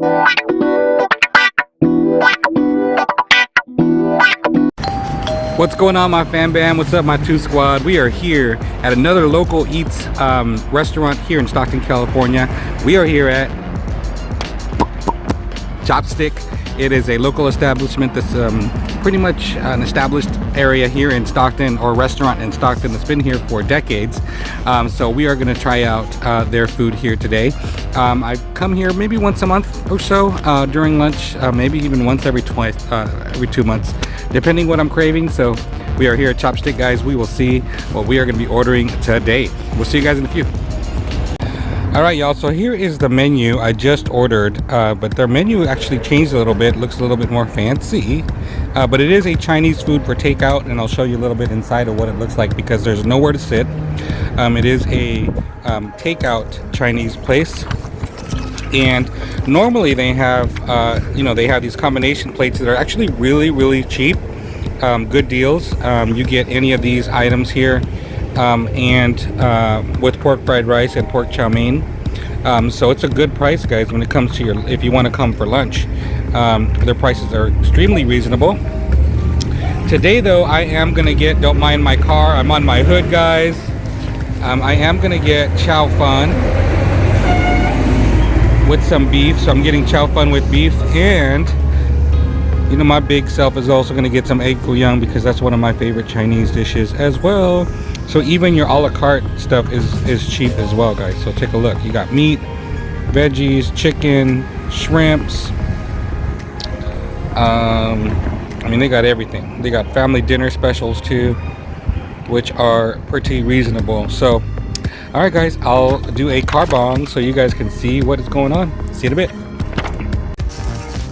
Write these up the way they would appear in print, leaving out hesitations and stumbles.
What's going on, my fan band? What's up, my Toof squad? We are here at another local eats restaurant here in Stockton, California. We are here at Chopstick. It is a local establishment that's pretty much an established area here in Stockton, or restaurant in Stockton that's been here for decades. So we are going to try out their food here today. I come here maybe once a month or so during lunch, maybe even once every 2 months, depending what I'm craving. So we are here at Chopstick, guys. We will see what we are going to be ordering today. We'll see you guys in a few. All right, y'all, so here is the menu I just ordered, but their menu actually changed a little bit. Looks a little bit more fancy, but it is a Chinese food for takeout, and I'll show you a little bit inside of what it looks like because there's nowhere to sit. It is a takeout Chinese place, and normally they have they have these combination plates that are actually really cheap, good deals. You get any of these items here, and with pork fried rice and pork chow mein, so it's a good price, guys, when it comes to if you want to come for lunch. Their prices are extremely reasonable. Today though, I am gonna get, don't mind my car, I'm on my hood, guys. I am gonna get Chow Fun with some beef, so I'm getting Chow Fun with beef, and my big self is also gonna get some egg Foo Yung because that's one of my favorite Chinese dishes as well. So even your a la carte stuff is cheap as well, guys. So take a look. You got meat, veggies, chicken, shrimps. I mean, they got everything. They got family dinner specials too, which are pretty reasonable. So, all right, guys, I'll do a Carbang so you guys can see what is going on. See you in a bit.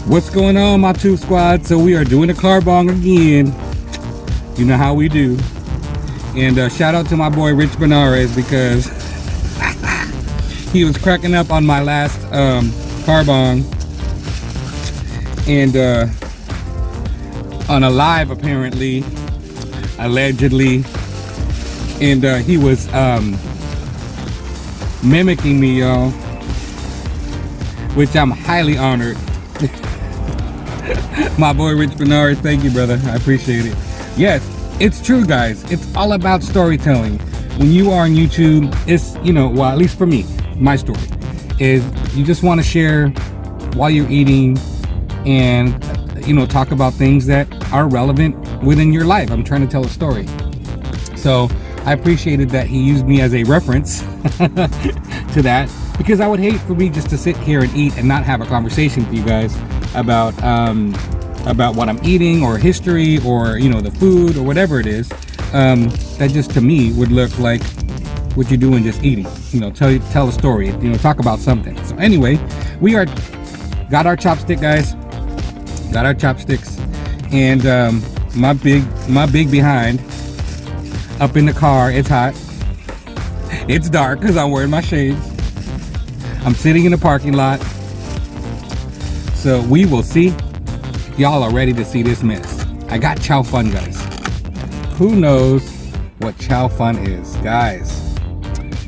What's going on, my Toof squad? So we are doing a Carbang again. You know how we do. And shout out to my boy Rich Benares because he was cracking up on my last Carbang, and on a live apparently, allegedly, and he was mimicking me, y'all, which I'm highly honored. My boy Rich Benares, thank you, brother. I appreciate it. Yes, it's true, guys. It's all about storytelling. When you are on YouTube, it's, well, at least for me, my story is you just want to share while you're eating and, talk about things that are relevant within your life. I'm trying to tell a story. So I appreciated that he used me as a reference to that, because I would hate for me just to sit here and eat and not have a conversation with you guys about what I'm eating, or history, or the food, or whatever it is. That just to me would look like what you're doing, just eating. Tell a story. Talk about something. So anyway, got our chopstick, guys. Got our chopsticks, and my big behind up in the car. It's hot. It's dark because I'm wearing my shades. I'm sitting in the parking lot. So we will see. Y'all are ready to see this mess. I got Chow Fun, guys. Who knows what Chow Fun is? Guys,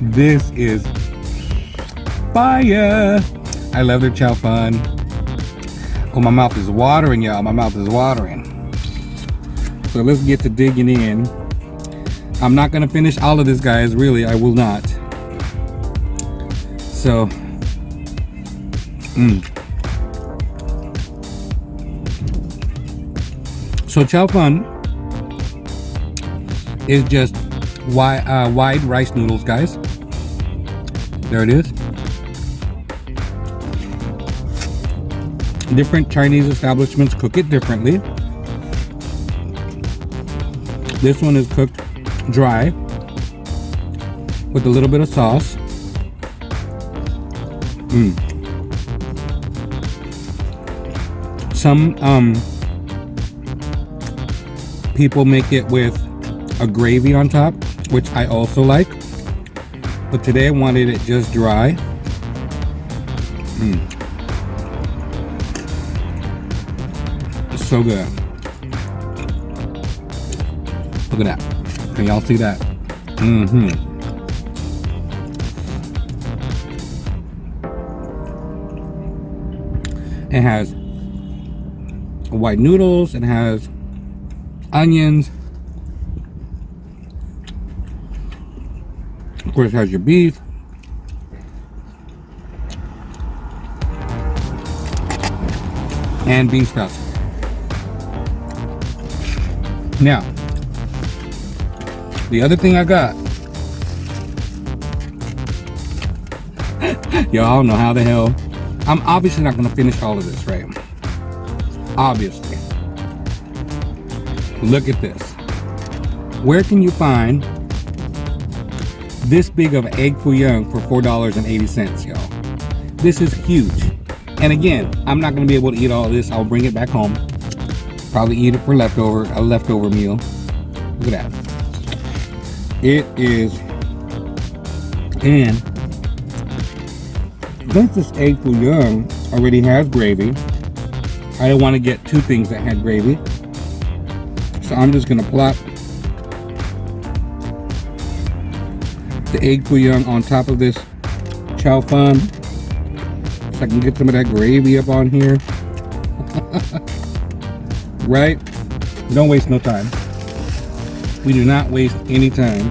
this is fire. I love their Chow Fun. Oh, my mouth is watering, y'all. My mouth is watering. So let's get to digging in. I'm not gonna finish all of this, guys. Really, I will not. So, So Chow Fun is just wide rice noodles, guys. There it is. Different Chinese establishments cook it differently. This one is cooked dry with a little bit of sauce. Some people make it with a gravy on top, which I also like, but today I wanted it just dry. It's so good. Look at that. Can y'all see that? It has white noodles. It has onions. Of course, it has your beef. And bean sprouts. Now, the other thing I got, yo, I don't know how the hell. I'm obviously not gonna finish all of this, right? Obviously. Look at this. Where can you find this big of egg Foo Yung for $4.80, y'all? This is huge. And again, I'm not gonna be able to eat all of this. I'll bring it back home. Probably eat it for a leftover meal. Look at that. It is, and since this egg Foo Yung already has gravy, I don't want to get two things that had gravy. So I'm just gonna plop the egg Foo Yung on top of this Chow Fun, so I can get some of that gravy up on here. Right? Don't waste no time. We do not waste any time.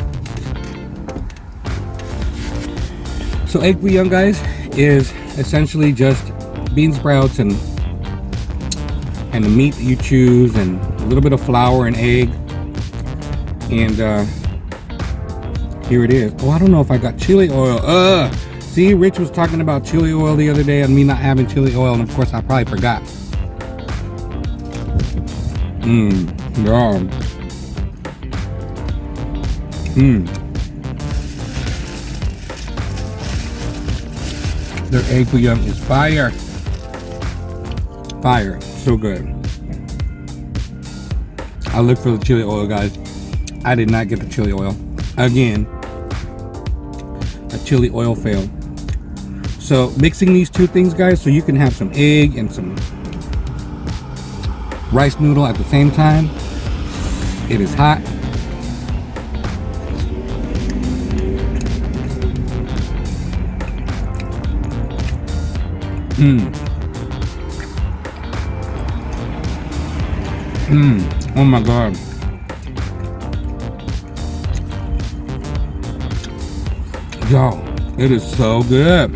So egg Foo Yung, guys, is essentially just bean sprouts and the meat that you choose, and a little bit of flour and egg. And here it is. Oh, I don't know if I got chili oil. See, Rich was talking about chili oil the other day and me not having chili oil, and of course I probably forgot. Yeah. Their egg Foo Yung is fire. Fire. So good. I looked for the chili oil, guys. I did not get the chili oil. Again, a chili oil fail. So mixing these two things, guys, so you can have some egg and some rice noodle at the same time. It is hot. Oh my God. Yo, it is so good.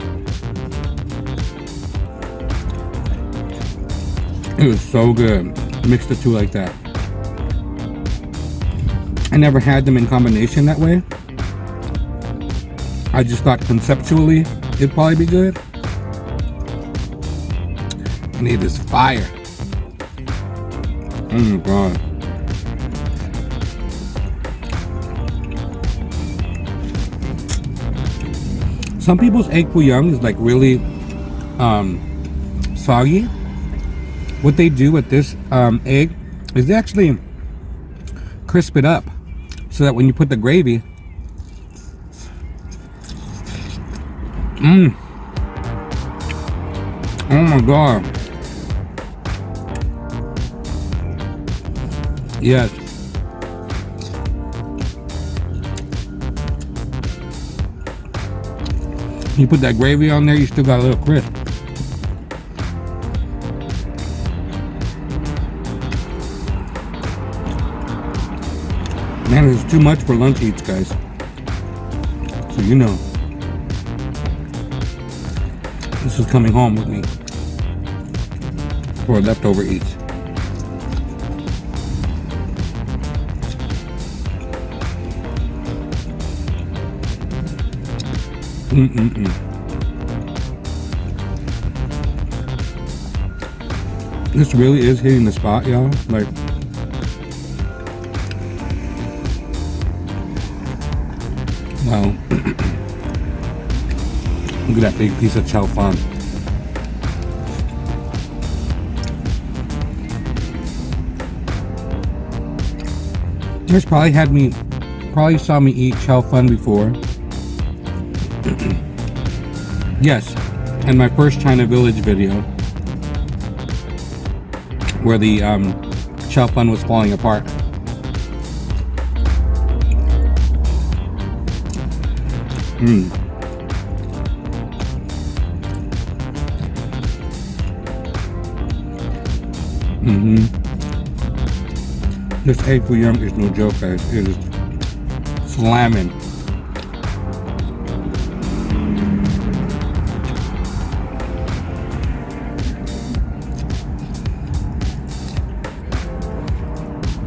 It is so good. Mix the two like that. I never had them in combination that way. I just thought conceptually it'd probably be good. And it is fire. Oh my God. Some people's egg Foo Yung is like really soggy. What they do with this egg is they actually crisp it up so that when you put the gravy, oh my God. Yes. You put that gravy on there, you still got a little crisp. Man, it's too much for lunch eats, guys. So you know. This is coming home with me for leftover eats. This really is hitting the spot, y'all. Like, wow. Look at that big piece of Chow Fun. You guys probably saw me eat Chow Fun before. Yes, in my first China Village video, where the Chow Fun was falling apart. This egg Foo Yung is no joke, guys. It is slamming.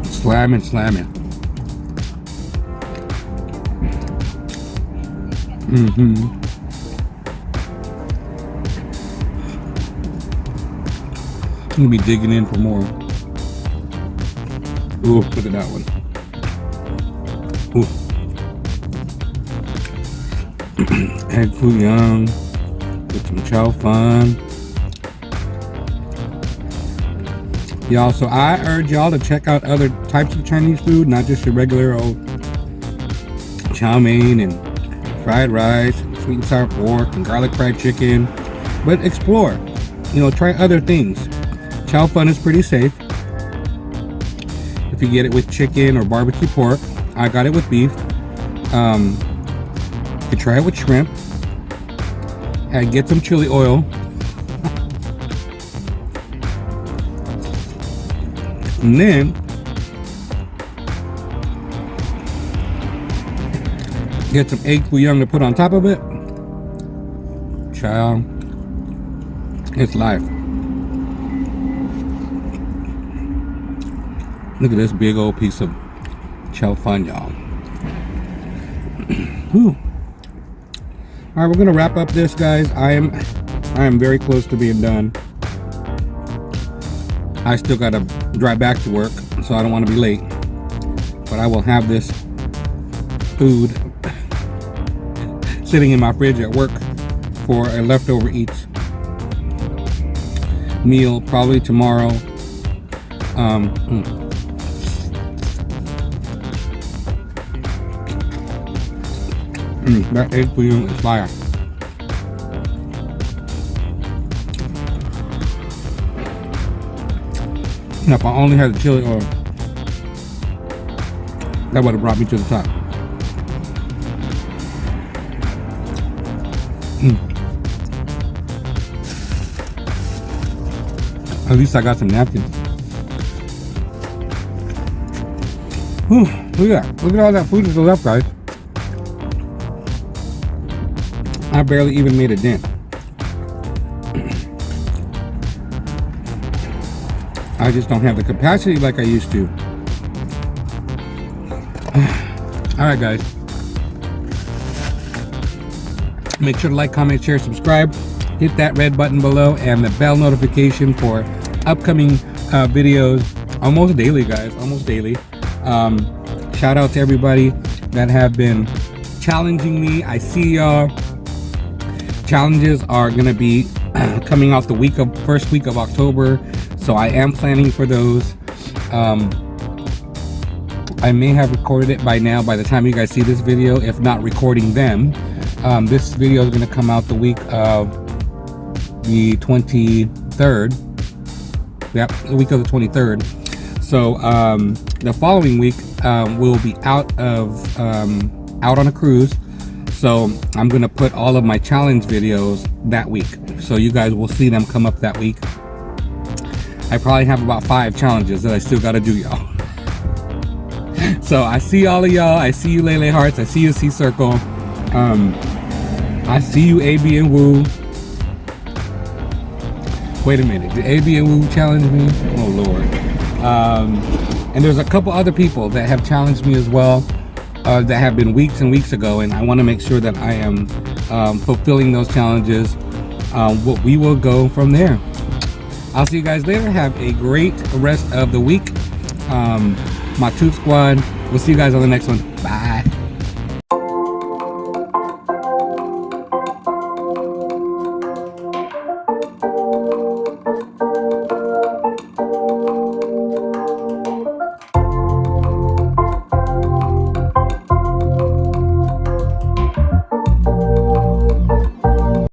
Slamming, slamming. I'm gonna be digging in for more. Ooh, look at that one. Ooh. Egg Foo Yung with some Chow Fun. Y'all, so I urge y'all to check out other types of Chinese food, not just your regular old chow mein and fried rice, sweet and sour pork and garlic fried chicken, but explore, you know, try other things. Chow Fun is pretty safe. If you get it with chicken or barbecue pork, I got it with beef. You could try it with shrimp and get some chili oil. And then get some egg Foo Yung to put on top of it. Child, it's life. Look at this big old piece of Chow Fun, y'all. All right, we're gonna wrap up this, guys. I am very close to being done. I still gotta drive back to work, so I don't want to be late. But I will have this food sitting in my fridge at work for a leftover eats meal, probably tomorrow. That egg Foo Yung is fire. Now, if I only had the chili oil, that would have brought me to the top. At least I got some napkins. Look at that. Look at all that food to the left, guys. I barely even made a dent. I just don't have the capacity like I used to. Alright, guys. Make sure to like, comment, share, subscribe. Hit that red button below and the bell notification for upcoming videos. Almost daily, guys. Almost daily. Shout out to everybody that have been challenging me. I see y'all. Challenges are going to be coming out the first week of October. So I am planning for those. I may have recorded it by now by the time you guys see this video, if not recording them. This video is going to come out the week of the 23rd. Yep, the week of the 23rd. So the following week we'll be out on a cruise. So I'm going to put all of my challenge videos that week. So you guys will see them come up that week. I probably have about 5 challenges that I still got to do, y'all. So I see all of y'all. I see you, Lele Hearts. I see you, C Circle. I see you, AB and Woo. Wait a minute. Did AB and Woo challenge me? Oh, Lord. And there's a couple other people that have challenged me as well. That have been weeks and weeks ago, and I want to make sure that I am fulfilling those challenges. We will go from there. I'll see you guys later. Have a great rest of the week. My Toof Squad. We'll see you guys on the next one. Bye.